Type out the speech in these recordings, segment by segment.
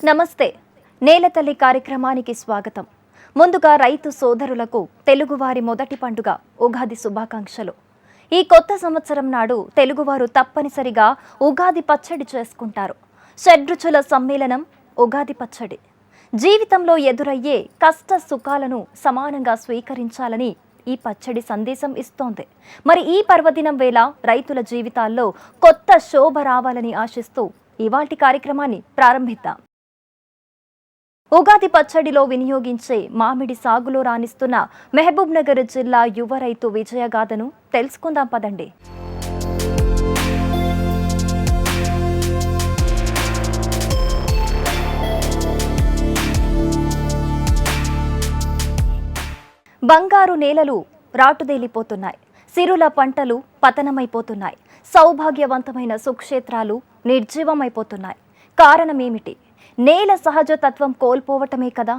నమస్తే. నేలతల్లి కార్యక్రమానికి స్వాగతం. ముందుగా రైతు సోదరులకు తెలుగువారి మొదటి పండుగ ఉగాది శుభాకాంక్షలు. ఈ కొత్త సంవత్సరం నాడు తెలుగువారు తప్పనిసరిగా ఉగాది పచ్చడి చేసుకుంటారు. షడ్రుచుల సమ్మేళనం ఉగాది పచ్చడి. జీవితంలో ఎదురయ్యే కష్ట సుఖాలను సమానంగా స్వీకరించాలని ఈ పచ్చడి సందేశం ఇస్తోంది. మరి ఈ పర్వదినం వేళ రైతుల జీవితాల్లో కొత్త శోభ రావాలని ఆశిస్తూ ఇవాల్టి కార్యక్రమాన్ని ప్రారంభిద్దాం. ఉగాది పచ్చడిలో వినియోగించే మామిడి సాగులో రాణిస్తున్న మహబూబ్నగర్ జిల్లా యువ రైతు విజయగాథను తెలుసుకుందాం పదండి. బంగారు నేలలు రాటుదేలిపోతున్నాయి. సిరుల పంటలు పతనమైపోతున్నాయి. సౌభాగ్యవంతమైన సుక్షేత్రాలు నిర్జీవమైపోతున్నాయి. కారణమేమిటి? నేల సహజతత్వం కోల్పోవటమే కదా.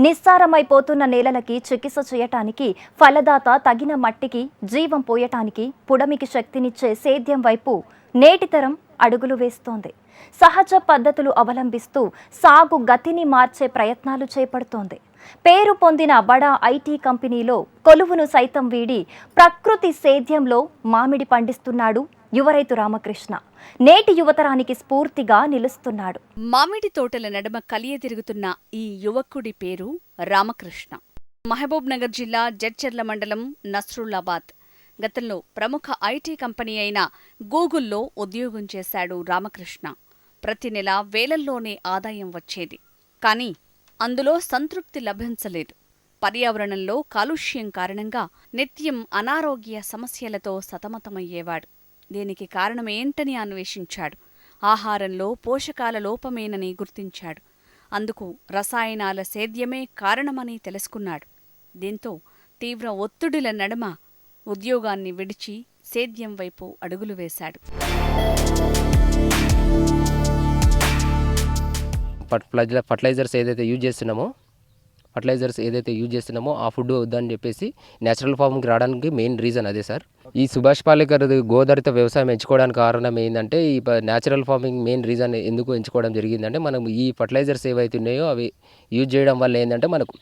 నిస్సారమైపోతున్న నేలలకి చికిత్స చేయటానికి, ఫలదాత తగిన మట్టికి జీవం పోయటానికి, పుడమికి శక్తినిచ్చే సేద్యం వైపు నేటితరం అడుగులు వేస్తోంది. సహజ పద్ధతులు అవలంబిస్తూ సాగు గతిని మార్చే ప్రయత్నాలు చేపడుతోంది. పేరు పొందిన బడా ఐటీ కంపెనీలో కొలువును సైతం వీడి ప్రకృతి సేద్యంలో మామిడి పండిస్తున్నాడు యువరైతు రామకృష్ణ. నేటి యువతరానికి స్ఫూర్తిగా నిలుస్తున్నాడు. మామిడి తోటల నడుమ కలియతిరుగుతున్న ఈ యువకుడి పేరు రామకృష్ణ. మహబూబ్నగర్ జిల్లా జడ్చర్ల మండలం నస్రుల్లాబాద్. గతంలో ప్రముఖ ఐటీ కంపెనీ అయిన గూగుల్లో ఉద్యోగం చేశాడు రామకృష్ణ. ప్రతి నెల వేలల్లోనే ఆదాయం వచ్చేది. కానీ అందులో సంతృప్తి లభించలేదు. పర్యావరణంలో కాలుష్యం కారణంగా నిత్యం అనారోగ్య సమస్యలతో సతమతమయ్యేవాడు. దీనికి కారణమేంటని అన్వేషించాడు. ఆహారంలో పోషకాల లోపమేనని గుర్తించాడు. అందుకు రసాయనాల సేద్యమే కారణమని తెలుసుకున్నాడు. దీంతో తీవ్ర ఒత్తిడిల నడుమ ఉద్యోగాన్ని విడిచి సేద్యం వైపు అడుగులు వేశాడు. ఫర్టిలైజర్స్ ఏదైతే యూజ్ చేస్తున్నామో ఆ ఫుడ్ వద్దని చెప్పేసి నేచురల్ ఫార్మింగ్కి రావడానికి మెయిన్ రీజన్ అదే సార్. ఈ సుభాష్ పాలేకర్ గోధరిత వ్యవసాయం ఎంచుకోవడానికి కారణం ఏంటంటే ఈ నేచురల్ ఫార్మింగ్ మెయిన్ రీజన్ ఎందుకు ఎంచుకోవడం జరిగిందంటే, మనం ఈ ఫర్టిలైజర్స్ ఏవైతే ఉన్నాయో అవి యూజ్ చేయడం వల్ల ఏంటంటే మనకు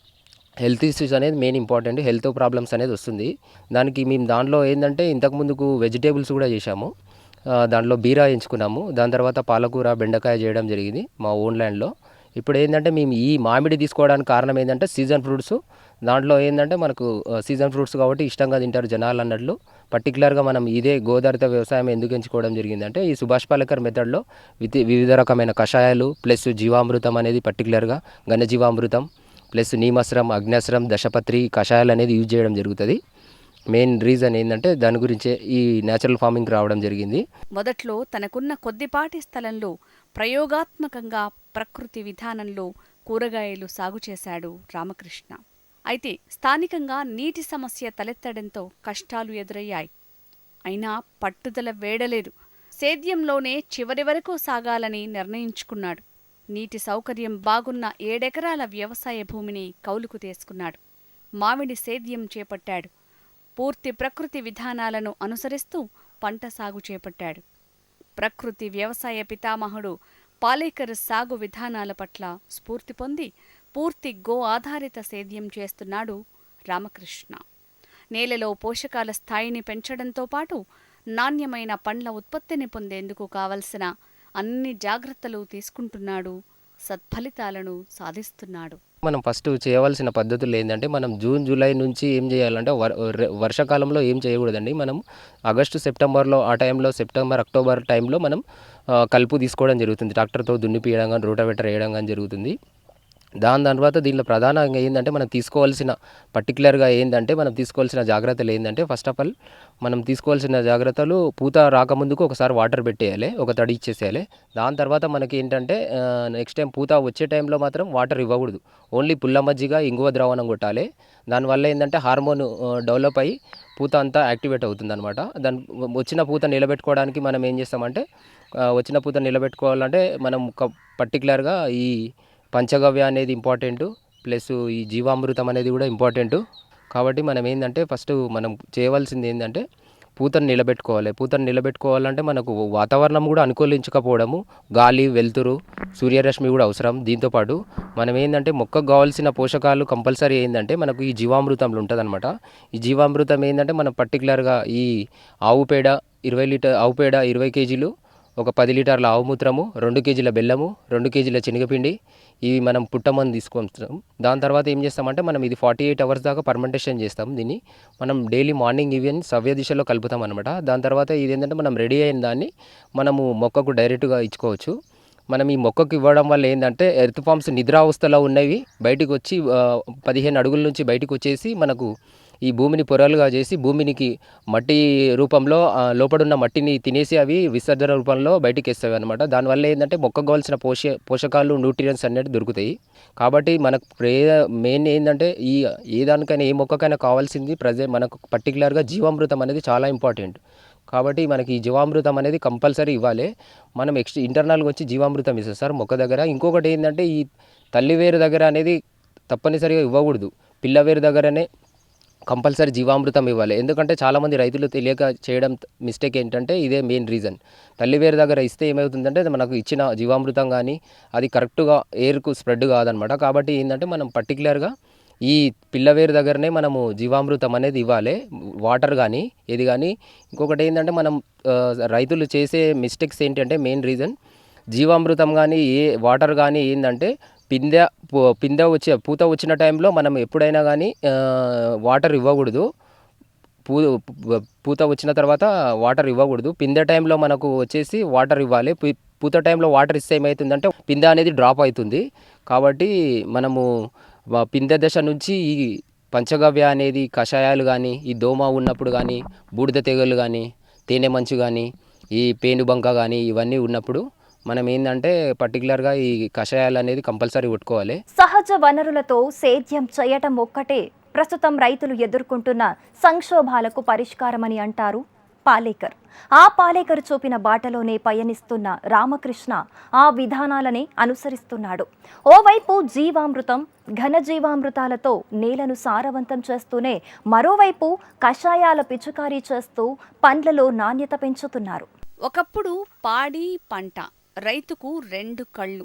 హెల్త్ ఇష్యూస్ అనేది మెయిన్ ఇంపార్టెంట్. హెల్త్ ప్రాబ్లమ్స్ అనేది వస్తుంది. దానికి మేము దాంట్లో ఏంటంటే ఇంతకుముందుకు వెజిటేబుల్స్ కూడా చేశాము. దాంట్లో బీరా ఎంచుకున్నాము. దాని తర్వాత పాలకూర, బెండకాయ చేయడం జరిగింది మా ఓన్ ల్యాండ్లో. ఇప్పుడు ఏంటంటే మేము ఈ మామిడి తీసుకోవడానికి కారణం ఏంటంటే సీజన్ ఫ్రూట్స్. దాంట్లో ఏంటంటే మనకు సీజన్ ఫ్రూట్స్ కాబట్టి ఇష్టంగా తింటారు జనాలు అన్నట్లు. పర్టికులర్గా మనం ఇదే గోధారిత వ్యవసాయం ఎందుకు ఎంచుకోవడం జరిగిందంటే, ఈ సుభాష్ పాలేకర్ మెథడ్లో వివిధ రకమైన కషాయాలు ప్లస్ జీవామృతం అనేది, పర్టికులర్గా ఘనజీవామృతం ప్లస్ నీమస్రం, అగ్నాస్రం, దశపత్రి కషాయాలు అనేది యూజ్ చేయడం జరుగుతుంది. మెయిన్ రీజన్ ఏంటంటే దాని గురించే ఈ నేచురల్ ఫార్మింగ్ రావడం జరిగింది. మొదట్లో తనకున్న కొద్దిపాటి స్థలంలో ప్రయోగాత్మకంగా ప్రకృతి విధానంలో కూరగాయలు సాగు చేశాడు రామకృష్ణ. అయితే స్థానికంగా నీటి సమస్య తలెత్తడంతో కష్టాలు ఎదురయ్యాయి. అయినా పట్టుదల వేడలేదు. సేద్యంలోనే చివరి వరకు సాగాలని నిర్ణయించుకున్నాడు. నీటి సౌకర్యం బాగున్న 7 ఎకరాల వ్యవసాయ భూమిని కౌలుకు తీసుకున్నాడు. మామిడి సేద్యం చేపట్టాడు. పూర్తి ప్రకృతి విధానాలను అనుసరిస్తూ పంట సాగు చేపట్టాడు. ప్రకృతి వ్యవసాయ పితామహుడు పాలేకర్ సాగు విధానాల పట్ల స్ఫూర్తి పొంది పూర్తి గో ఆధారిత సేద్యం చేస్తున్నాడు రామకృష్ణ. నేలలో పోషకాల స్థాయిని పెంచడంతో పాటు నాణ్యమైన పండ్ల ఉత్పత్తిని పొందేందుకు కావలసిన అన్ని జాగ్రత్తలు తీసుకుంటున్నాడు. సత్ఫలితాలను సాధిస్తున్నాడు. మనం ఫస్ట్ చేయవలసిన పద్ధతులు ఏంటంటే, మనం జూన్ జూలై నుంచి ఏం చేయాలంటే వర్షాకాలంలో ఏం చేయకూడదండి. మనం ఆగస్టు సెప్టెంబర్లో ఆ టైంలో సెప్టెంబర్ అక్టోబర్ టైంలో మనం కలుపు తీసుకోవడం జరుగుతుంది. ట్రాక్టర్తో దున్నిపియడం కానీ రోటావేటర్ వేయడం కానీ జరుగుతుంది. దాని తర్వాత దీనిలో ప్రధానంగా ఏంటంటే మనం తీసుకోవాల్సిన పర్టికులర్గా ఏంటంటే మనం తీసుకోవాల్సిన జాగ్రత్తలు ఏంటంటే, ఫస్ట్ ఆఫ్ ఆల్ మనం తీసుకోవాల్సిన జాగ్రత్తలు పూత రాకముందుకు ఒకసారి వాటర్ పెట్టేయాలి, ఒక తడి ఇచ్చేసేయాలి. దాని తర్వాత మనకి ఏంటంటే నెక్స్ట్ టైం పూత వచ్చే టైంలో మాత్రం వాటర్ ఇవ్వకూడదు. ఓన్లీ పుల్ల మజ్జిగ, ఇంగువ ద్రావణం కొట్టాలి. దానివల్ల ఏంటంటే హార్మోన్ డెవలప్ అయ్యి పూత అంతా యాక్టివేట్ అవుతుంది అనమాట. దాని వచ్చిన పూత నిలబెట్టుకోవడానికి మనం ఏం చేస్తామంటే, వచ్చిన పూత నిలబెట్టుకోవాలంటే మనం పర్టికులర్గా ఈ పంచగవ్య అనేది ఇంపార్టెంటు, ప్లస్ ఈ జీవామృతం అనేది కూడా ఇంపార్టెంటు. కాబట్టి మనం ఏంటంటే ఫస్ట్ మనం చేయవలసింది ఏంటంటే పూతను నిలబెట్టుకోవాలి. పూతను నిలబెట్టుకోవాలంటే మనకు వాతావరణం కూడా అనుకూలించకపోవడము, గాలి, వెలుతురు సూర్యరశ్మి కూడా అవసరం. దీంతోపాటు మనం ఏంటంటే మొక్కకు కావాల్సిన పోషకాలు కంపల్సరీ ఏంటంటే మనకు ఈ జీవామృతంలో ఉంటుందన్నమాట. ఈ జీవామృతం ఏంటంటే మనం పర్టికులర్గా ఈ ఆవు పేడ 20 కేజీలు, ఒక 10 లీటర్ల ఆవు మూత్రము, 2 కేజీల బెల్లము, 2 కేజీల శనగపిండి, ఇవి మనం పుట్టమని తీసుకుంటాం. దాని తర్వాత ఏం చేస్తామంటే మనం ఇది 48 అవర్స్ దాకా పర్మెంటేషన్ చేస్తాం. దీన్ని మనం డైలీ మార్నింగ్ ఈవెన్ సవ్య దిశలో కలుపుతాం అనమాట. దాని తర్వాత ఇది ఏంటంటే మనం రెడీ అయిన దాన్ని మనము మొక్కకు డైరెక్ట్గా ఇచ్చుకోవచ్చు. మనం ఈ మొక్కకు ఇవ్వడం వల్ల ఏంటంటే ఎర్త్ ఫామ్స్ నిద్రావస్థలో ఉన్నవి బయటికి వచ్చి 15 అడుగుల నుంచి బయటకు వచ్చేసి మనకు ఈ భూమిని పొరలుగా చేసి భూమినికి మట్టి రూపంలో లోపడున్న మట్టిని తినేసి అవి విసర్జన రూపంలో బయటికి వేస్తాయి అనమాట. దానివల్ల ఏంటంటే మొక్కకు కావాల్సిన పోషకాలు న్యూట్రియన్స్ అనేవి దొరుకుతాయి. కాబట్టి మనకు మెయిన్ ఏంటంటే ఏ దానికైనా ఏ మొక్కకైనా కావాల్సింది మనకు పర్టికులర్గా జీవామృతం అనేది చాలా ఇంపార్టెంట్. కాబట్టి మనకి ఈ జీవామృతం అనేది కంపల్సరీ ఇవ్వాలి. మనం ఇంటర్నల్గా వచ్చి జీవామృతం ఇస్తాం సార్ మొక్క దగ్గర. ఇంకొకటి ఏంటంటే ఈ తల్లివేరు దగ్గర అనేది తప్పనిసరిగా ఇవ్వకూడదు. పిల్లవేరు దగ్గరనే కంపల్సరీ జీవామృతం ఇవ్వాలి. ఎందుకంటే చాలామంది రైతులు తెలియక చేయడం మిస్టేక్ ఏంటంటే ఇదే మెయిన్ రీజన్. తల్లివేరు దగ్గర ఇస్తే ఏమవుతుందంటే మనకు ఇచ్చిన జీవామృతం కానీ అది కరెక్ట్గా ఎయిర్కు స్ప్రెడ్ కాదనమాట. కాబట్టి ఏంటంటే మనం పర్టికులర్గా ఈ పిల్లవేరు దగ్గరనే మనము జీవామృతం అనేది ఇవ్వాలి. వాటర్ కానీ ఇది కానీ. ఇంకొకటి ఏంటంటే మనం రైతులు చేసే మిస్టేక్స్ ఏంటంటే మెయిన్ రీజన్ జీవామృతం కానీ వాటర్ కానీ ఏంటంటే పూత వచ్చిన టైంలో మనం ఎప్పుడైనా కానీ వాటర్ ఇవ్వకూడదు. పూత వచ్చిన తర్వాత వాటర్ ఇవ్వకూడదు. పిందె టైంలో మనకు వచ్చేసి వాటర్ ఇవ్వాలి. పూత టైంలో వాటర్ ఇస్తే ఏమవుతుందంటే పిందె అనేది డ్రాప్ అవుతుంది. కాబట్టి మనము పిందె దశ నుంచి ఈ పంచగవ్య అనేది కషాయాలు కానీ, ఈ దోమ ఉన్నప్పుడు కానీ, బూడిద తెగులు కానీ, తేనె మంచు కానీ, ఈ పేనుబంక కానీ ఇవన్నీ ఉన్నప్పుడు మనం ఏంటంటే పర్టికులర్గా ఈ కషాయాలు అనేది కంపల్సరీ కొట్టుకోవాలి. సహజ వనరులతో సేద్యం చేయటం ఒక్కటే ప్రస్తుతం రైతులు ఎదుర్కొంటున్న సంక్షోభాలకు పరిష్కారమని అంటారు పాలేకర్. ఆ పాలేకర్ చూపిన బాటలోనే పయనిస్తున్న రామకృష్ణ ఆ విధానాలనే అనుసరిస్తున్నాడు. ఓవైపు జీవామృతం, ఘనజీవామృతాలతో నేలను సారవంతం చేస్తూనే మరోవైపు కషాయాల పిచుకారీ చేస్తూ పండ్లలో నాణ్యత పెంచుతున్నారు. ఒకప్పుడు పాడి పంట రైతుకు 2 కళ్ళు.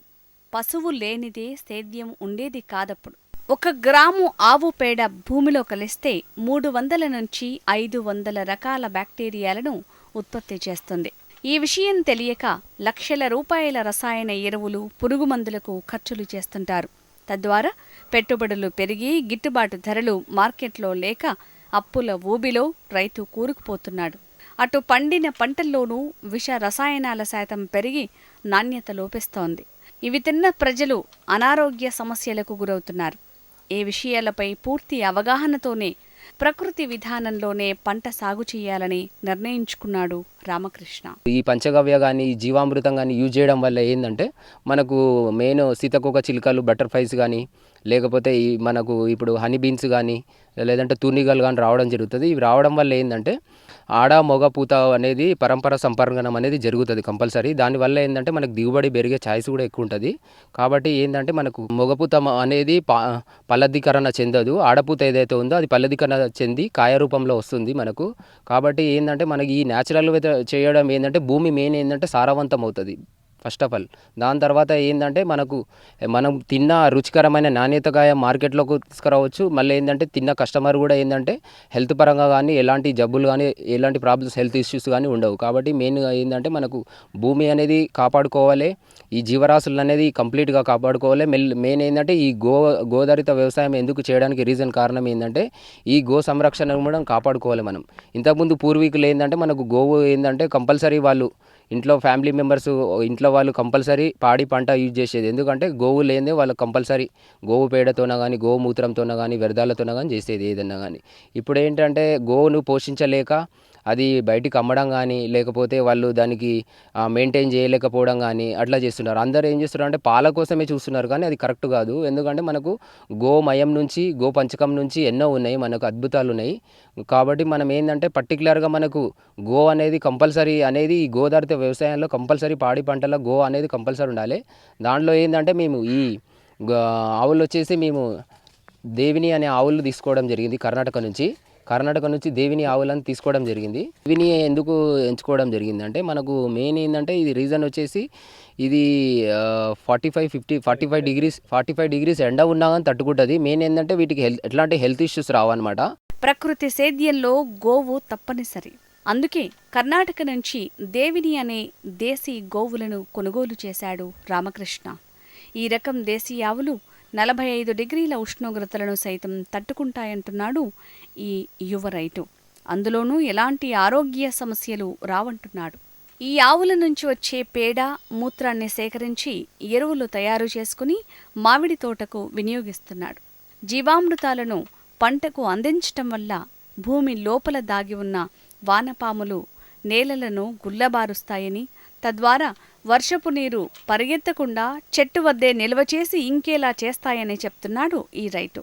పశువు లేనిదే సేద్యం ఉండేది కాదప్పుడు. 1 గ్రాము ఆవు పేడ భూమిలో కలిస్తే 300 నుంచి 500 రకాల బ్యాక్టీరియాలను ఉత్పత్తి చేస్తుంది. ఈ విషయం తెలియక లక్షల రూపాయల రసాయన ఎరువులు, పురుగుమందులకు ఖర్చులు చేస్తుంటారు. తద్వారా పెట్టుబడులు పెరిగి గిట్టుబాటు ధరలు మార్కెట్లో లేక అప్పుల ఊబిలో రైతు కూరుకుపోతున్నాడు. అటు పండిన పంటల్లోనూ విష రసాయనాల శాతం పెరిగి నాణ్యత లోపిస్తోంది. ఇవి తిన్న ప్రజలు అనారోగ్య సమస్యలకు గురవుతున్నారు. ఈ విషయాలపై పూర్తి అవగాహనతోనే ప్రకృతి విధానంలోనే పంట సాగు చేయాలని నిర్ణయించుకున్నాడు రామకృష్ణ. ఈ పంచగవ్య కానీ జీవామృతం కానీ యూజ్ చేయడం వల్ల ఏంటంటే మనకు మెయిన్ సీతకోక చిలుకలు, బటర్ఫ్లైస్ కానీ, లేకపోతే మనకు ఇప్పుడు హనీ బీన్స్ కానీ, లేదంటే తూనిగలు కానీ రావడం జరుగుతుంది. ఇవి రావడం వల్ల ఏంటంటే ఆడ మొగ పూత అనేది పరంపర సంపర్కనం అనేది జరుగుతుంది కంపల్సరీ. దానివల్ల ఏంటంటే మనకు దిగుబడి పెరిగే ఛాయిస్ కూడా ఎక్కువ ఉంటుంది. కాబట్టి ఏంటంటే మనకు మొగపూత అనేది ఫలదీకరణ చెందదు. ఆడపూత ఏదైతే ఉందో అది ఫలదీకరణ చెంది కాయ రూపంలో వస్తుంది మనకు. కాబట్టి ఏంటంటే మనకి ఈ న్యాచురల్ చేయడం ఏంటంటే భూమి మెయిన్ ఏంటంటే సారవంతం అవుతుంది ఫస్ట్ ఆఫ్ ఆల్. దాని తర్వాత ఏంటంటే మనం తిన్న రుచికరమైన నాణ్యతకాయ మార్కెట్లోకి తీసుకురావచ్చు. మళ్ళీ ఏంటంటే తిన్న కస్టమర్ కూడా ఏంటంటే హెల్త్ పరంగా కానీ ఎలాంటి జబ్బులు కానీ ఎలాంటి ప్రాబ్లమ్స్ హెల్త్ ఇష్యూస్ కానీ ఉండవు. కాబట్టి మెయిన్గా ఏంటంటే మనకు భూమి అనేది కాపాడుకోవాలి, ఈ జీవరాశులు అనేది కంప్లీట్గా కాపాడుకోవాలి. మెయిన్ ఏంటంటే ఈ గోధరిత వ్యవసాయం ఎందుకు చేయడానికి రీజన్ కారణం ఏంటంటే ఈ గో సంరక్షణ కూడా కాపాడుకోవాలి మనం. ఇంతకుముందు పూర్వీకులు ఏంటంటే మనకు గోవు ఏంటంటే కంపల్సరీ వాళ్ళు ఇంట్లో ఫ్యామిలీ మెంబర్స్ ఇంట్లో వాళ్ళు కంపల్సరీ పాడి పంట యూజ్ చేసేది. ఎందుకంటే గోవు లేదే వాళ్ళు కంపల్సరీ గోవు పేడతోన కానీ గోవు మూత్రంతోన కానీ వ్యర్థాలతోన కానీ చేసేది ఏదన్నా కానీ. ఇప్పుడు ఏంటంటే గోవును పోషించలేక అది బయటికి అమ్మడం కానీ లేకపోతే వాళ్ళు దానికి మెయింటైన్ చేయలేకపోవడం కానీ అట్లా చేస్తున్నారు. అందరూ ఏం చేస్తున్నారు అంటే పాల కోసమే చూస్తున్నారు, కానీ అది కరెక్ట్ కాదు. ఎందుకంటే మనకు గోమయం నుంచి గో పంచకం నుంచి ఎన్నో ఉన్నాయి, మనకు అద్భుతాలు ఉన్నాయి. కాబట్టి మనం ఏంటంటే పర్టికులర్గా మనకు గో అనేది కంపల్సరీ అనేది ఈ గోధారిత వ్యవసాయంలో కంపల్సరీ పాడి పంటల గో అనేది కంపల్సరీ ఉండాలి. దాంట్లో ఏంటంటే మేము ఈ ఆవులు వచ్చేసి మేము దేవిని అనే ఆవులు తీసుకోవడం జరిగింది కర్ణాటక నుంచి. కర్ణాటక నుంచి దేవిని ఆవులను తీసుకోవడం జరిగింది. దేవిని ఎందుకు ఎంచుకోవడం జరిగింది అంటే మనకు మెయిన్ ఏంటంటే ఇది రీజన్ వచ్చేసి ఇది 45 డిగ్రీస్ ఎండ ఉన్నా కానీ తట్టుకుంటుంది. మెయిన్ ఏంటంటే వీటికి ఎట్లాంటి హెల్త్ ఇష్యూస్ రావన్నమాట. ప్రకృతి సేద్యంలో గోవు తప్పనిసరి. అందుకే కర్ణాటక నుంచి దేవిని అనే దేశీ గోవులను కొనుగోలు చేశాడు రామకృష్ణ. ఈ రకం దేశీ ఆవులు 45 డిగ్రీల ఉష్ణోగ్రతలను సైతం తట్టుకుంటాయంటున్నాడు ఈ యువ రైతు. అందులోనూ ఎలాంటి ఆరోగ్య సమస్యలు రావంటున్నాడు. ఈ ఆవుల నుంచి వచ్చే పేడ, మూత్రాన్ని సేకరించి ఎరువులు తయారు చేసుకుని మామిడి తోటకు వినియోగిస్తున్నాడు. జీవామృతాలను పంటకు అందించటం వల్ల భూమి లోపల దాగి ఉన్న వానపాములు నేలలను గుల్లబారుస్తాయని, తద్వారా వర్షపు నీరు పరిగెత్తకుండా చెట్టు వద్దే నిల్వ చేసి ఇంకేలా చేస్తాయని చెప్తున్నాడు ఈ రైతు.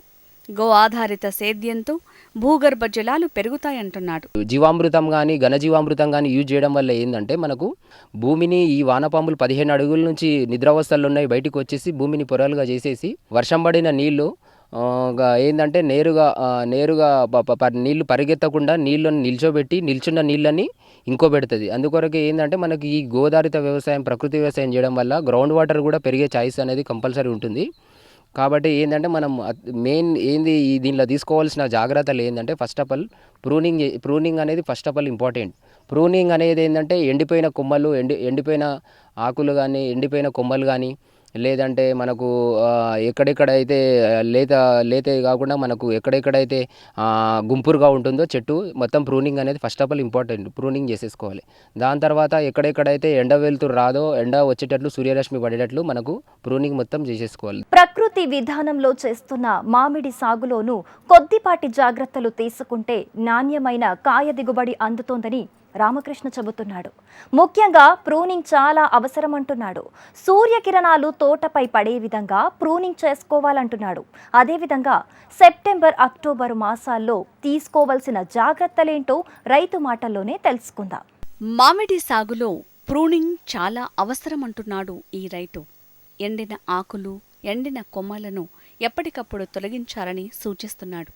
గో ఆధారిత సేద్యంతో భూగర్భ జలాలు పెరుగుతాయంటున్నాడు. జీవామృతం కానీ ఘనజీవామృతం కానీ యూజ్ చేయడం వల్ల ఏంటంటే మనకు భూమిని ఈ వానపాములు 15 అడుగుల నుంచి నిద్రావస్థల్లో ఉన్నాయి బయటకు వచ్చేసి భూమిని పొరలుగా చేసేసి వర్షం పడిన నీళ్లు ఏంటంటే నేరుగా నీళ్లు పరిగెత్తకుండా నీళ్ళని నిల్చోబెట్టి నిల్చున్న నీళ్ళని ఇంకో పెడుతుంది. అందుకొరకే ఏంటంటే మనకి ఈ గోధారిత వ్యవసాయం, ప్రకృతి వ్యవసాయం చేయడం వల్ల గ్రౌండ్ వాటర్ కూడా పెరిగే ఛాయిస్ అనేది కంపల్సరీ ఉంటుంది. కాబట్టి ఏంటంటే మనం మెయిన్ ఏంది దీనిలో తీసుకోవాల్సిన జాగ్రత్తలు ఏంటంటే ఫస్ట్ ఆఫ్ ఆల్ ప్రూనింగ్ అనేది first of all important. Pruning అనేది ఏంటంటే ఎండిపోయిన కొమ్మలు, ఎండిపోయిన ఆకులు కానీ, ఎండిపోయిన కొమ్మలు కానీ, లేదంటే మనకు ఎక్కడెక్కడైతే లేతే కాకుండా మనకు ఎక్కడెక్కడైతే గుంపురుగా ఉంటుందో చెట్టు మొత్తం ప్రూనింగ్ అనేది first of all important. Pruning చేసేసుకోవాలి. దాని తర్వాత ఎక్కడెక్కడైతే ఎండ వెలుతురు రాదో, ఎండ వచ్చేటట్లు, సూర్యరశ్మి పడేటట్లు మనకు ప్రూనింగ్ మొత్తం చేసేసుకోవాలి. ప్రకృతి విధానంలో చేస్తున్న మామిడి సాగులోనూ కొద్దిపాటి జాగ్రత్తలు తీసుకుంటే నాణ్యమైన కాయ దిగుబడి అందుతోందని రామకృష్ణ చెబుతున్నాడు. ముఖ్యంగా ప్రూనింగ్ చాలా అవసరమంటున్నాడు. సూర్యకిరణాలు తోటపై పడే విధంగా ప్రూనింగ్ చేసుకోవాలంటున్నాడు. అదేవిధంగా సెప్టెంబర్, అక్టోబర్ మాసాల్లో తీసుకోవాల్సిన జాగ్రత్తలేంటో రైతు మాటల్లోనే తెలుసుకుందాం. మామిడి సాగులో ప్రూనింగ్ చాలా అవసరమంటున్నాడు ఈ రైతు. ఎండిన ఆకులు, ఎండిన కొమ్మలను ఎప్పటికప్పుడు తొలగించాలని సూచిస్తున్నాడు.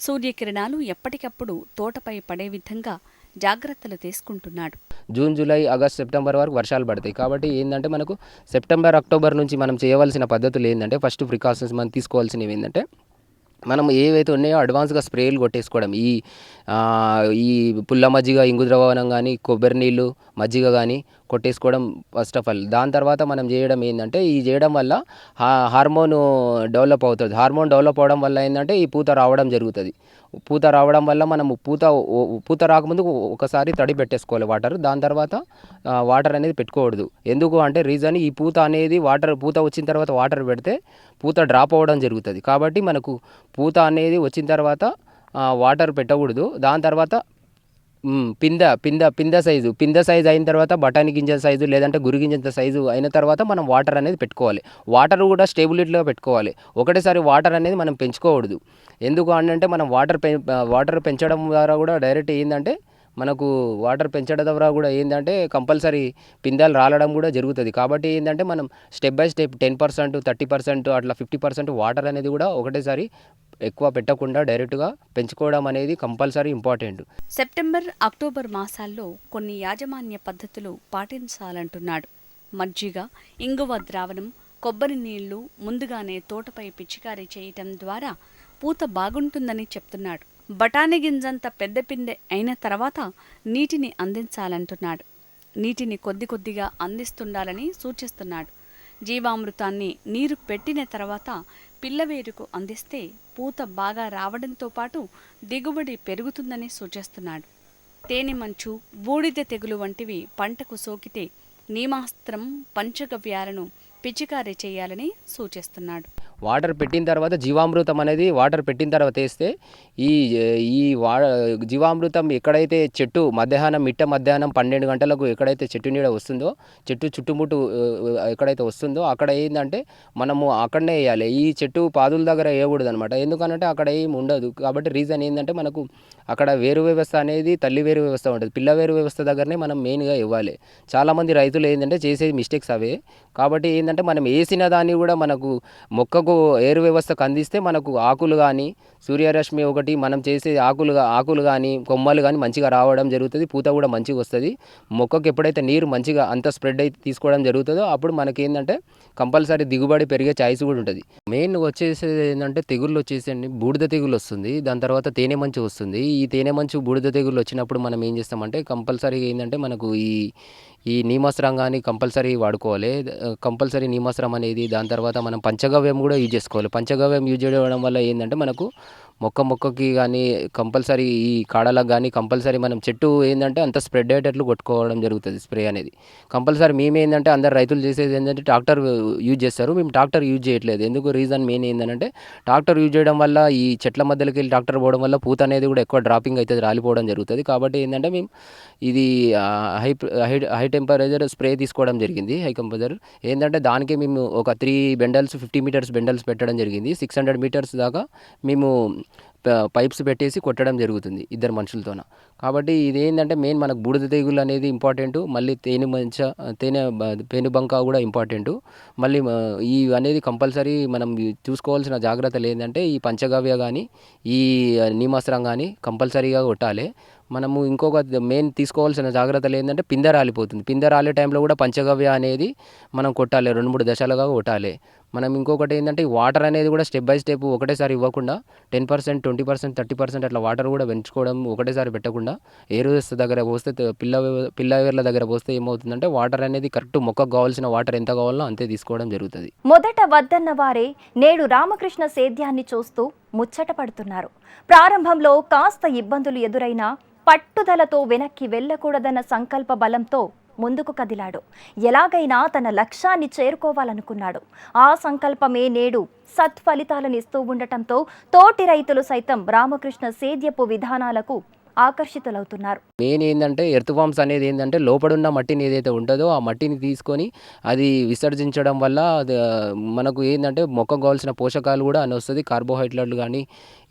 సూర్యకిరణాలు ఎప్పటికప్పుడు తోటపై పడే విధంగా జాగ్రత్తలు తీసుకుంటున్నాడు. జూన్, జూలై, ఆగస్ట్, సెప్టెంబర్ వరకు వర్షాలు పడతాయి. కాబట్టి ఏంటంటే మనకు సెప్టెంబర్, అక్టోబర్ నుంచి మనం చేయవలసిన పద్ధతులు ఏంటంటే ఫస్ట్ ప్రికాషన్స్ మనం తీసుకోవాల్సినవి ఏంటంటే మనం ఏవైతే ఉన్నాయో అడ్వాన్స్గా స్ప్రేలు కొట్టేసుకోవడం. ఈ పుల్ల మజ్జిగ, ఇంగు ద్రవణం కానీ, కొబ్బరి నీళ్ళు, మజ్జిగ కానీ కొట్టేసుకోవడం ఫస్ట్ ఆఫ్ ఆల్. దాని తర్వాత మనం చేయడం ఏంటంటే చేయడం వల్ల హార్మోన్ డెవలప్ అవుతుంది. హార్మోన్ డెవలప్ అవడం వల్ల ఏంటంటే ఈ పూత రావడం జరుగుతుంది. పూత రావడం వల్ల మనం పూత రాకముందు ఒకసారి తడి పెట్టేసుకోవాలి వాటర్. దాని తర్వాత వాటర్ అనేది పెట్టుకోకూడదు. ఎందుకు అంటే రీజన్ ఈ పూత అనేది పూత వచ్చిన తర్వాత వాటర్ పెడితే పూత డ్రాప్ అవ్వడం జరుగుతుంది. కాబట్టి మనకు పూత అనేది వచ్చిన తర్వాత వాటర్ పెట్టకూడదు. దాని తర్వాత పింద సైజు అయిన తర్వాత బఠానీ గింజ సైజు లేదంటే గురి గింజంత సైజు అయిన తర్వాత మనం వాటర్ అనేది పెట్టుకోవాలి. వాటర్ కూడా స్టేబిలిటీగా పెట్టుకోవాలి. ఒకటేసారి వాటర్ అనేది మనం పెంచుకోకూడదు. ఎందుకు అంటే మనం వాటర్ పెంచడం ద్వారా కూడా డైరెక్ట్ ఏంటంటే మనకు వాటర్ పెంచడం ద్వారా కూడా ఏంటంటే కంపల్సరీ పిందెలు రాలడం కూడా జరుగుతుంది. కాబట్టి ఏంటంటే మనం స్టెప్ బై స్టెప్ 10%, 30%, అట్లా 50% వాటర్ అనేది కూడా ఒకటేసారి ఎక్కువ పెట్టకుండా డైరెక్ట్గా పెంచుకోవడం అనేది కంపల్సరీ ఇంపార్టెంట్. సెప్టెంబర్, అక్టోబర్ మాసాల్లో కొన్ని యాజమాన్య పద్ధతులు పాటించాలంటున్నాడు. మజ్జిగ, ఇంగువ ద్రావణం, కొబ్బరి నీళ్లు ముందుగానే తోటపై పిచికారీ చేయటం ద్వారా పూత బాగుంటుందని చెప్తున్నాడు. బఠానీ గింజంత పెద్ద పిందె అయిన తర్వాత నీటిని అందించాలంటున్నాడు. నీటిని కొద్దిగా అందిస్తుండాలని సూచిస్తున్నాడు. జీవామృతాన్ని నీరు పెట్టిన తర్వాత పిల్లవేరుకు అందిస్తే పూత బాగా రావడంతో పాటు దిగుబడి పెరుగుతుందని సూచిస్తున్నాడు. తేనె మంచు, బూడిద తెగులు వంటివి పంటకు సోకితే నీమాస్త్రం, పంచగవ్యాలను పిచికారీ చేయాలని సూచిస్తున్నాడు. వాటర్ పెట్టిన తర్వాత జీవామృతం అనేది వాటర్ పెట్టిన తర్వాత వేస్తే ఈ జీవామృతం ఎక్కడైతే చెట్టు మిట్ట మధ్యాహ్నం 12 గంటలకు ఎక్కడైతే చెట్టు నీడ వస్తుందో, చెట్టు చుట్టుముట్టు ఎక్కడైతే వస్తుందో అక్కడ ఏంటంటే మనము అక్కడనే వేయాలి. ఈ చెట్టు పాదుల దగ్గర వేయకూడదు అనమాట. ఎందుకనంటే అక్కడ ఏం ఉండదు. కాబట్టి రీజన్ ఏంటంటే మనకు అక్కడ వేరు వ్యవస్థ అనేది తల్లి వేరు వ్యవస్థ ఉంటుంది. పిల్ల వేరు వ్యవస్థ దగ్గరనే మనం మెయిన్గా ఇవ్వాలి. చాలామంది రైతులు ఏంటంటే చేసే మిస్టేక్స్ అవే. కాబట్టి ఏంటంటే మనం వేసిన దాన్ని కూడా మనకు మొక్క మొక్కకు ఎయిర్ వ్యవస్థకు అందిస్తే మనకు ఆకులు కానీ సూర్యరశ్మి ఒకటి మనం చేసే ఆకులు కానీ కొమ్మలు కానీ మంచిగా రావడం జరుగుతుంది, పూత కూడా మంచిగా వస్తుంది. మొక్కకు ఎప్పుడైతే నీరు మంచిగా అంత స్ప్రెడ్ అయితే తీసుకోవడం జరుగుతుందో అప్పుడు మనకి ఏంటంటే కంపల్సరీ దిగుబడి పెరిగే ఛాయిస్ కూడా ఉంటుంది. మెయిన్ వచ్చేసేది ఏంటంటే తెగుళ్ళు వచ్చేసండి, బూడిద తెగులు వస్తుంది, దాని తర్వాత తేనె మంచు వస్తుంది. ఈ తేనె మంచు బూడిద తెగులు వచ్చినప్పుడు మనం ఏం చేస్తామంటే కంపల్సరీగా ఏంటంటే మనకు ఈ నీమాస్త్రం కానీ కంపల్సరీ వాడుకోవాలి. కంపల్సరీ నీమాస్త్రం అనేది, దాని తర్వాత మనం పంచగవ్యం కూడా యూజ్ చేసుకోవాలి. పంచగవ్యం యూజ్ చేయడం వల్ల ఏంటంటే మనకు మొక్కకి కానీ కంపల్సరీ ఈ కాడలకు కానీ కంపల్సరీ మనం చెట్టు ఏంటంటే అంత స్ప్రెడ్ అయ్యేటట్లు కొట్టుకోవడం జరుగుతుంది స్ప్రే అనేది. కంపల్సరీ మేము ఏంటంటే అందరు రైతులు చేసేది ఏంటంటే ట్రాక్టర్ యూజ్ చేస్తారు, మేము ట్రాక్టర్ యూజ్ చేయట్లేదు. ఎందుకు రీజన్ మెయిన్ ఏంటంటే ట్రాక్టర్ యూజ్ చేయడం వల్ల ఈ చెట్ల మధ్యలోకి వెళ్ళి ట్రాక్టర్ పోవడం వల్ల పూత అనేది కూడా ఎక్కువ డ్రాపింగ్ అవుతుంది, రాలిపోవడం జరుగుతుంది. కాబట్టి ఏంటంటే మేము ఇది హై టెంపరేచర్ స్ప్రే తీసుకోవడం జరిగింది. హై టెంపరేచర్ ఏంటంటే దానికి మేము ఒక 3 బెండల్స్ 50 మీటర్స్ బెండల్స్ పెట్టడం జరిగింది. 600 మీటర్స్ దాకా మేము పైప్స్ పెట్టేసి కొట్టడం జరుగుతుంది 2 మనుషులతోన. కాబట్టి ఇది ఏంటంటే మెయిన్ మనకు బూడిద తెగులు అనేది ఇంపార్టెంట్, మళ్ళీ పేనుబంక కూడా ఇంపార్టెంట్. మళ్ళీ ఈ అనేది కంపల్సరీ మనం చూసుకోవాల్సిన జాగ్రత్తలు ఏంటంటే ఈ పంచగవ్య కానీ ఈ నీమాస్త్రం కానీ కంపల్సరీగా కొట్టాలి. మనము ఇంకొక మెయిన్ తీసుకోవాల్సిన జాగ్రత్తలు ఏంటంటే పిందె రాలిపోతుంది, పిందె రాలే టైంలో కూడా పంచగవ్య అనేది మనం కొట్టాలి, 2-3 దశలుగా కొట్టాలి. మనం ఇంకొకటి ఏంటంటే ఈ వాటర్ అనేది కూడా స్టెప్ బై స్టెప్ ఒకటేసారి ఇవ్వకుండా 10%, 20%, 30% అట్లా వాటర్ కూడా పెంచుకోవడం, ఒకటేసారి పెట్టకుండా ఏరు దగ్గర పోస్తే పిల్ల వేర్ల దగ్గర పోస్తే ఏమవుతుందంటే వాటర్ అనేది కరెక్ట్ మొక్కకు కావాల్సిన వాటర్ ఎంత కావాలో అంతే తీసుకోవడం జరుగుతుంది. మొదట వద్దన్న వారే నేడు రామకృష్ణ సేద్యాన్ని చూస్తూ ముచ్చట పడుతున్నారు. ప్రారంభంలో కాస్త ఇబ్బందులు ఎదురైనా పట్టుదలతో వెనక్కి వెళ్ళకూడదన్న సంకల్ప బలంతో ముందుకు కదిలాడు. ఎలాగైనా తన లక్ష్యాన్ని చేరుకోవాలనుకున్నాడు. ఆ సంకల్పమే నేడు సత్ఫలితాలనిస్తూ ఉండటంతో తోటి రైతులు సైతం రామకృష్ణ సేద్యపు విధానాలకు ఆకర్షితులవుతున్నారు. మెయిన్ ఏంటంటే ఎర్త్ ఫామ్స్ అనేది ఏంటంటే లోపడున్న మట్టిని ఏదైతే ఉంటుందో ఆ మట్టిని తీసుకొని అది విసర్జించడం వల్ల మనకు ఏంటంటే మొక్కకు కావాల్సిన పోషకాలు కూడా అని వస్తుంది, కార్బోహైడ్రేట్లు కానీ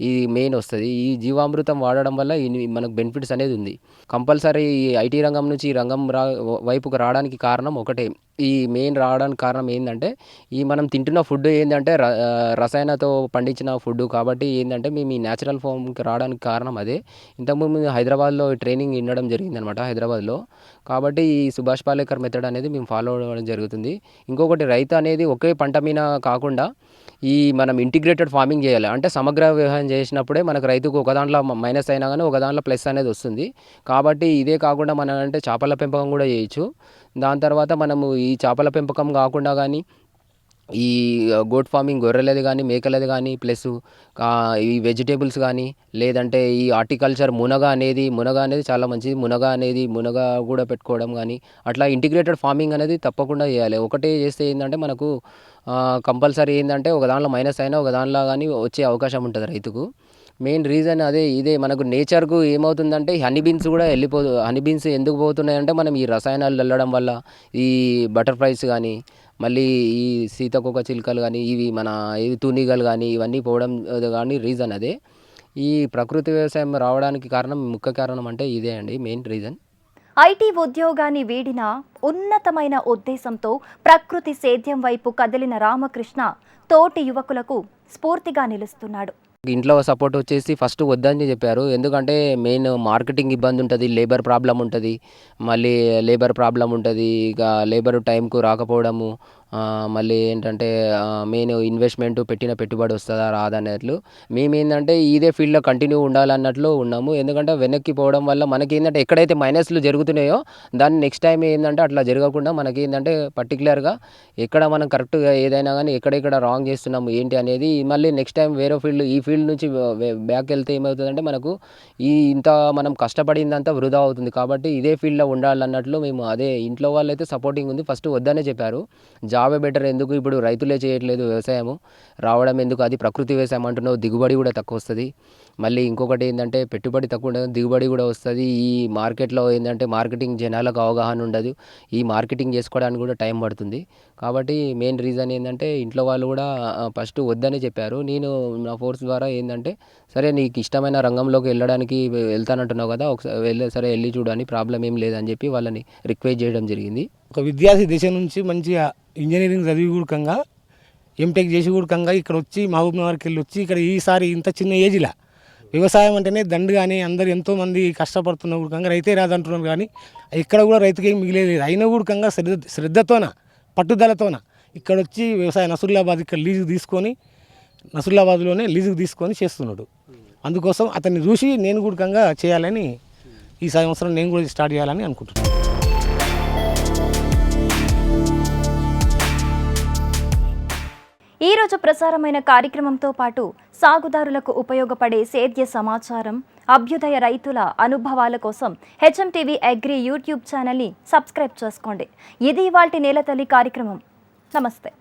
ఇది మెయిన్ వస్తుంది. ఈ జీవామృతం వాడడం వల్ల మనకు బెనిఫిట్స్ అనేది ఉంది. కంపల్సరీ ఈ ఐటీ రంగం నుంచి ఈ రంగం వైపుకు రావడానికి కారణం ఒకటే. ఈ మెయిన్ రావడానికి కారణం ఏంటంటే ఈ మనం తింటున్న ఫుడ్ ఏంటంటే రసాయనతో పండించిన ఫుడ్. కాబట్టి ఏంటంటే మేము ఈ న్యాచురల్ ఫామ్కి రావడానికి కారణం అదే. ఇంతకుముందు హైదరాబాద్లో ట్రైనింగ్ వినడం జరిగింది అనమాట హైదరాబాద్లో. కాబట్టి ఈ సుభాష్ పాలేకర్ మెథడ్ అనేది మేము ఫాలో అవ్వడం జరుగుతుంది. ఇంకొకటి రైతు అనేది ఒకే పంట మీద కాకుండా ఈ మనం ఇంటిగ్రేటెడ్ ఫార్మింగ్ చేయాలి. అంటే సమగ్ర వ్యవసాయం చేసినప్పుడే మనకు రైతుకు ఒక దాంట్లో మైనస్ అయినా కానీ ఒక దాంట్లో ప్లస్ అనేది వస్తుంది. కాబట్టి ఇదే కాకుండా మనం అంటే చేపల పెంపకం కూడా చేయొచ్చు. దాని తర్వాత మనము ఈ చేపల పెంపకం కాకుండా కానీ ఈ గోట్ ఫార్మింగ్ గొర్రెలది కానీ మేకలది కానీ ప్లస్ ఈ వెజిటేబుల్స్ కానీ లేదంటే ఈ హార్టికల్చర్ మునగ అనేది చాలా మంచిది. మునగ కూడా పెట్టుకోవడం కానీ అట్లా ఇంటిగ్రేటెడ్ ఫార్మింగ్ అనేది తప్పకుండా చేయాలి. ఒకటే చేస్తే ఏంటంటే మనకు కంపల్సరీ ఏంటంటే ఒక దాంట్లో మైనస్ అయినా ఒక దాంట్లో కానీ వచ్చే అవకాశం ఉంటుంది రైతుకు. మెయిన్ రీజన్ ఇదే మనకు నేచర్కు ఏమవుతుందంటే హనీ బీన్స్ ఎందుకు పోతున్నాయంటే మనం ఈ రసాయనాలు వెళ్ళడం వల్ల ఈ బటర్ఫ్లైస్ కానీ మళ్ళీ ఈ సీతాకోక చిలుకలు కానీ ఇవి మన తూనీగలు కానీ ఇవన్నీ పోవడం కానీ రీజన్ అదే. ఈ ప్రకృతి వ్యవసాయం రావడానికి ముఖ్య కారణం అంటే ఇదే అండి మెయిన్ రీజన్. ఐటీ ఉద్యోగాన్ని వీడిన ఉన్నతమైన ఉద్దేశంతో ప్రకృతి సేద్యం వైపు కదిలిన రామకృష్ణ తోటి యువకులకు స్ఫూర్తిగా నిలుస్తున్నాడు. ఇంట్లో సపోర్ట్ వచ్చేసి ఫస్ట్ వద్దని చెప్పారు. ఎందుకంటే మెయిన్ మార్కెటింగ్ ఇబ్బంది ఉంటుంది, లేబర్ ప్రాబ్లం ఉంటుంది, ఇక లేబర్ టైంకు రాకపోవడము, మళ్ళీ ఏంటంటే మెయిన్ ఇన్వెస్ట్మెంట్ పెట్టిన పెట్టుబడి వస్తుందా రాదన్నట్లు మేమేంటంటే ఇదే ఫీల్డ్లో కంటిన్యూ ఉండాలన్నట్లు ఉన్నాము. ఎందుకంటే వెనక్కి పోవడం వల్ల మనకి ఏంటంటే ఎక్కడైతే మైనస్లు జరుగుతున్నాయో దాన్ని నెక్స్ట్ టైం ఏంటంటే అట్లా జరగకుండా మనకి ఏంటంటే పర్టికులర్గా ఎక్కడ మనం కరెక్ట్గా ఏదైనా కానీ ఎక్కడెక్కడ రాంగ్ చేస్తున్నాము ఏంటి అనేది మళ్ళీ నెక్స్ట్ టైం వేరే ఈ ఫీల్డ్ నుంచి బ్యాక్ వెళ్తే ఏమవుతుందంటే మనకు ఇంత మనం కష్టపడిందంతా వృధా అవుతుంది. కాబట్టి ఇదే ఫీల్డ్లో ఉండాలన్నట్లు మేము అదే ఇంట్లో వాళ్ళైతే సపోర్టింగ్ ఉంది. ఫస్ట్ వద్దనే చెప్పారు. జాబే బెటర్, ఎందుకు ఇప్పుడు రైతులే చేయట్లేదు వ్యవసాయము రావడం ఎందుకు, అది ప్రకృతి వ్యవసాయం అంటున్నావు, దిగుబడి కూడా తక్కువ వస్తుంది. మళ్ళీ ఇంకొకటి ఏంటంటే పెట్టుబడి తక్కువ ఉండదు, దిగుబడి కూడా వస్తుంది. ఈ మార్కెట్లో ఏంటంటే మార్కెటింగ్ జనాలకు అవగాహన ఉండదు, ఈ మార్కెటింగ్ చేసుకోవడానికి కూడా టైం పడుతుంది. కాబట్టి మెయిన్ రీజన్ ఏంటంటే ఇంట్లో వాళ్ళు కూడా ఫస్ట్ వద్దనే చెప్పారు. నేను నా ఫోర్స్ ద్వారా ఏంటంటే సరే నీకు ఇష్టమైన రంగంలోకి వెళ్తానంటున్నావు కదా, ఒకసారి సరే వెళ్ళి చూడని, ప్రాబ్లం ఏం లేదని చెప్పి వాళ్ళని రిక్వెస్ట్ చేయడం జరిగింది. ఒక విద్యార్థి దశ నుంచి మంచిగా ఇంజనీరింగ్ చదివికూడకంగా ఎంటెక్ చేసి కూడకంగా ఇక్కడ వచ్చి మహబూబ్నగర్కి వెళ్ళి వచ్చి ఇక్కడ ఈసారి ఇంత చిన్న ఏజ్లా వ్యవసాయం అంటేనే దండుగానే అందరు ఎంతోమంది కష్టపడుతున్న కూడకంగా రైతే రాదంటున్నారు, కానీ ఇక్కడ కూడా రైతుకి ఏం మిగిలేదు. అయినా కూడకంగా శ్రద్ధతోన పట్టుదలతోన ఇక్కడ వచ్చి వ్యవసాయ నసరుల్లాబాద్ ఇక్కడ లీజుకు తీసుకొని నసరుల్లాబాద్లోనే లీజుకు తీసుకొని చేస్తున్నాడు. అందుకోసం అతన్ని చూసి నేను కూడకంగా చేయాలని ఈ సంవత్సరం నేను కూడా స్టార్ట్ చేయాలని అనుకుంటున్నాను. ఈ రోజు ప్రసారమైన కార్యక్రమంతో పాటు సాగుదారులకు ఉపయోగపడే సేద్య సమాచారం, అభ్యుదయ రైతుల అనుభవాల కోసం HMTV అగ్రి యూట్యూబ్ ఛానల్ని సబ్స్క్రైబ్ చేసుకోండి. ఇది ఇవాల్టి నేలతల్లి కార్యక్రమం. నమస్తే.